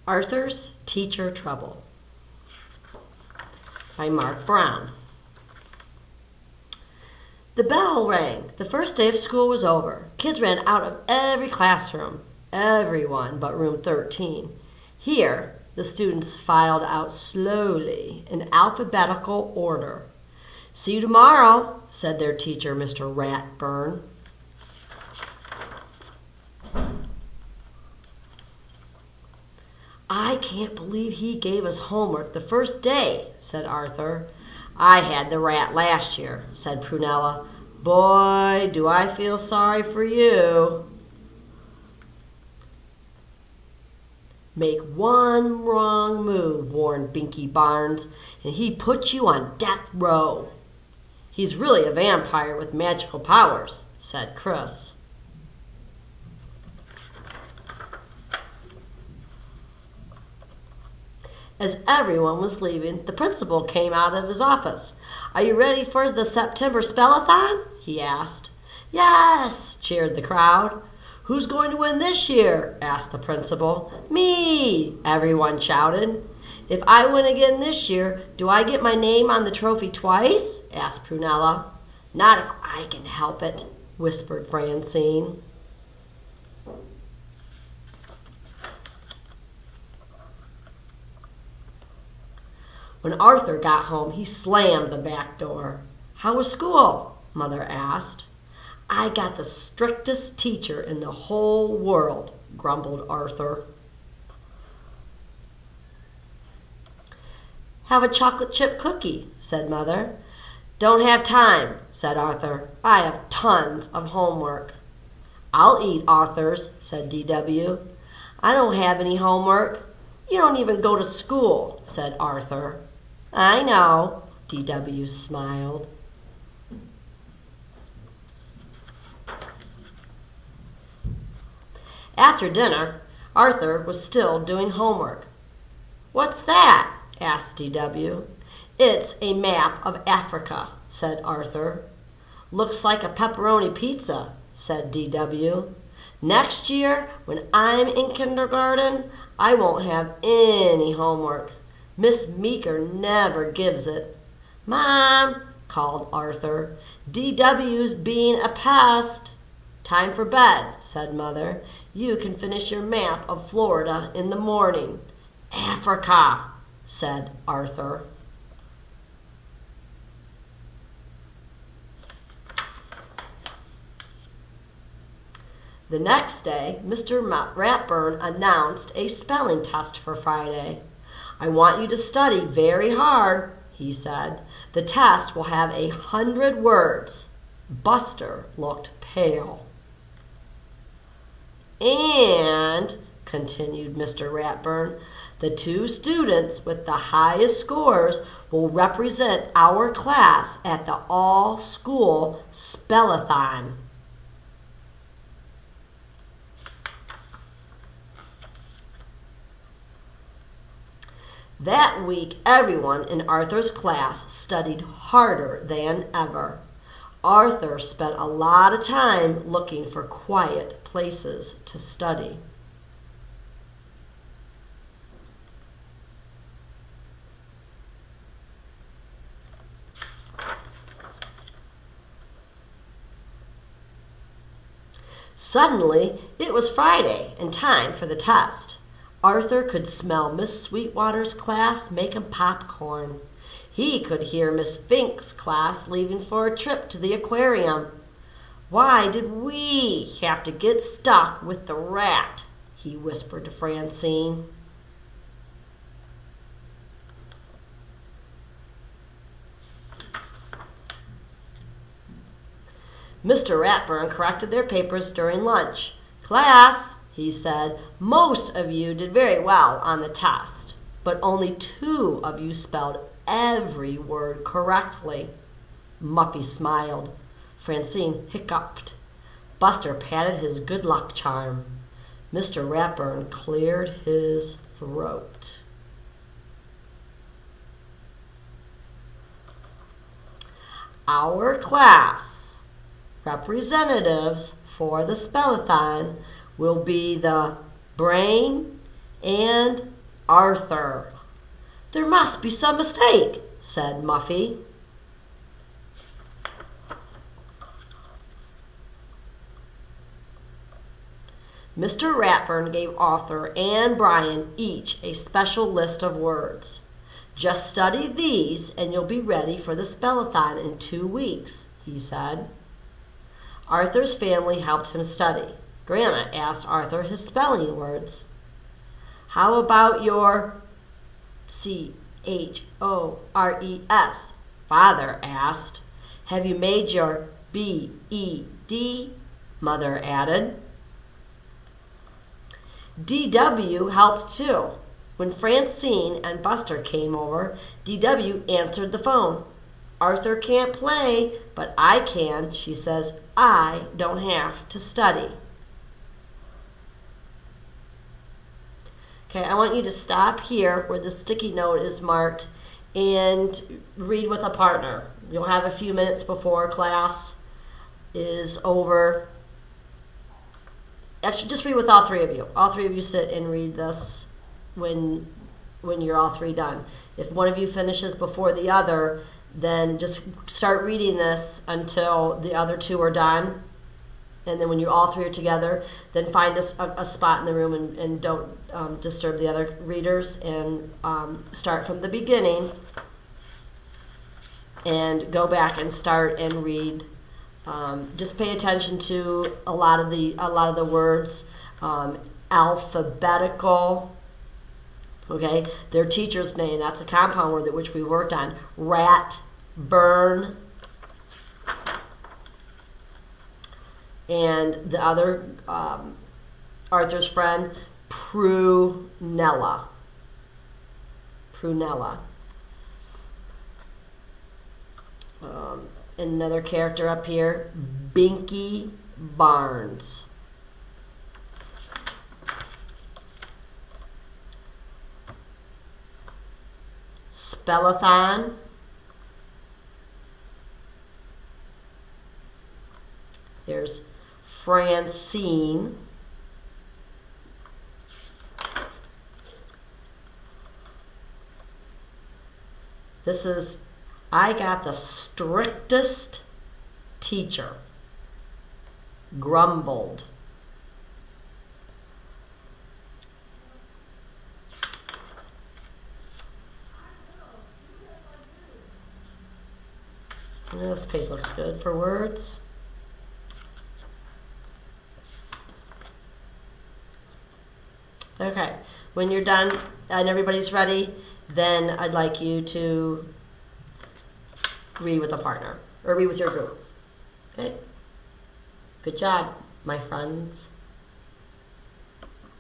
Arthur's Teacher Trouble by Mark Brown. The bell rang. The first day of school was over. Kids ran out of every classroom, everyone but room 13. Here, the students filed out slowly in alphabetical order. "See you tomorrow," said their teacher, Mr. Ratburn. "I can't believe he gave us homework the first day," said Arthur. "I had the rat last year," said Prunella. "Boy, do I feel sorry for you." "Make one wrong move," warned Binky Barnes, "and he puts you on death row." "He's really a vampire with magical powers," said Chris. As everyone was leaving, the principal came out of his office. "Are you ready for the September Spellathon?" he asked. "Yes," cheered the crowd. "Who's going to win this year?" asked the principal. "Me," everyone shouted. "If I win again this year, do I get my name on the trophy twice?" asked Prunella. "Not if I can help it," whispered Francine. When Arthur got home, he slammed the back door. "How was school?" Mother asked. "I got the strictest teacher in the whole world," grumbled Arthur. "Have a chocolate chip cookie," said Mother. "Don't have time," said Arthur. "I have tons of homework." "I'll eat Arthur's," said D.W. "I don't have any homework." "You don't even go to school," said Arthur. "I know," D.W. smiled. After dinner, Arthur was still doing homework. "What's that?" asked D.W. "It's a map of Africa," said Arthur. "Looks like a pepperoni pizza," said D.W. "Next year, when I'm in kindergarten, I won't have any homework. Miss Meeker never gives it." "Mom," called Arthur, "D.W.'s being a pest." "Time for bed," said Mother. "You can finish your map of Florida in the morning." "Africa," said Arthur. The next day, Mr. Ratburn announced a spelling test for Friday. "I want you to study very hard," he said. "The test will have 100 words." Buster looked pale. "And," continued Mr. Ratburn, "the two students with the highest scores will represent our class at the all-school Spellathon." That week, everyone in Arthur's class studied harder than ever. Arthur spent a lot of time looking for quiet places to study. Suddenly, it was Friday and time for the test. Arthur could smell Miss Sweetwater's class making popcorn. He could hear Miss Fink's class leaving for a trip to the aquarium. "Why did we have to get stuck with the rat?" he whispered to Francine. Mr. Ratburn corrected their papers during lunch. "Class," he said, "most of you did very well on the test, but only 2 of you spelled every word correctly." Muffy smiled. Francine hiccuped. Buster patted his good luck charm. Mr. Ratburn cleared his throat. "Our class representatives for the Spellathon will be the brain and Arthur. There must be some mistake, said Muffy. Mr. Ratburn gave Arthur and Brian each a special list of words. Just study these and you'll be ready for the spellathon in 2 weeks, he said. Arthur's family helped him study. Grandma asked Arthur his spelling words. How about your CHORES? Father asked. Have you made your BED? Mother added. DW helped too. When Francine and Buster came over, DW answered the phone. Arthur can't play, but I can, she says. I don't have to study. Okay, I want you to stop here where the sticky note is marked and read with a partner. You'll have a few minutes before class is over. Actually, just read with all three of you. All three of you sit and read this when you're all three done. If one of you finishes before the other, then just start reading this until the other two are done. And then when you all three are together, then find a spot in the room and don't disturb the other readers, and start from the beginning and go back and start and read. Just pay attention to a lot of the words, alphabetical. Okay, their teacher's name, that's a compound word which we worked on. Rat, burn, and the other Arthur's friend, Prunella. Prunella. Another character up here, Binky Barnes. Spellathon. There's Francine. This is I got the strictest teacher. Grumbled. This page looks good for words. Okay, when you're done and everybody's ready, then I'd like you to read with a partner or read with your group. Okay? Good job, my friends.